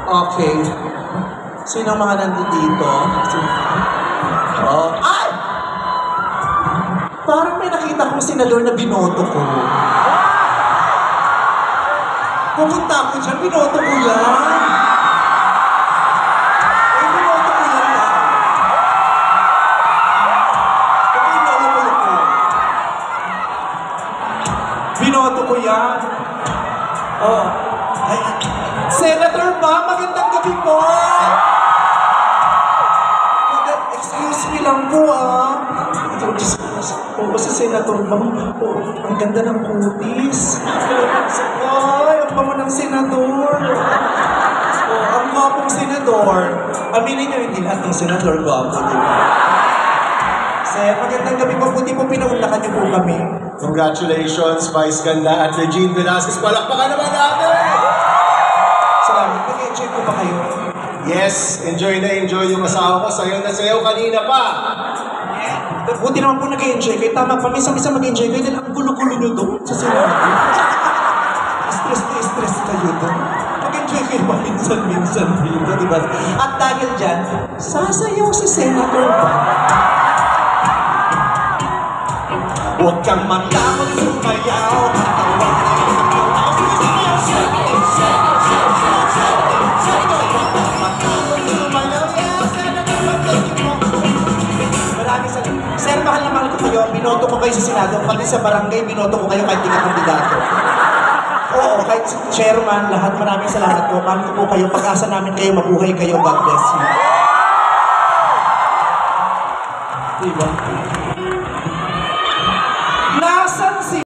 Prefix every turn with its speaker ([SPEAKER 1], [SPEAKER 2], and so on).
[SPEAKER 1] Okay. Sino ang mga nandito? Oh. Ay! Parang may nakita kong senador na binoto ko. Pupunta ako dyan, binoto ko yan. Eh, binoto ko yan na. Okay, nauulo ko. Binoto ko yan. Oh. Ay, Senator ba? Magandang gabi po! Excuse me lang po basta Senator ba? Ang ganda ng kutis. Ay, ang bango ng Senador. Ang gwapong Senador. Aminin niyo, hindi lahat ng Senador gwapo, di ba? Sir, magandang gabi po. Buti po pinaunlakan niyo po kami.
[SPEAKER 2] Congratulations, Vice Ganda at Regine Velasquez. Palakpakan naman natin!
[SPEAKER 1] Salamat. Nag-enjoy po ba kayo?
[SPEAKER 2] Yes, enjoy na enjoy yung asawa ko. Sayaw na sayaw kanina pa.
[SPEAKER 1] Buti naman po nag-enjoy kayo. Tama pa, minsan mag-enjoy kayo dahil ang gulo-gulo nyo doon sa Senado. Stress kayo doon. Mag-enjoy kayo pa minsan dito, di ba? At dahil dyan, sasayaw si Senator ba? Huwag kang matakot sumayaw. Tawag na yung tawag. Sir, mahal na mahal ko kayo. Binoto ko kayo sa Senado. Pati sa barangay, binoto ko kayo kahit di ka kandidato. Oo, kahit chairman, lahat, maraming salamat po. Mahal ko po kayo. Pag-asa namin kayo, mabuhay kayo. God bless you. Diba?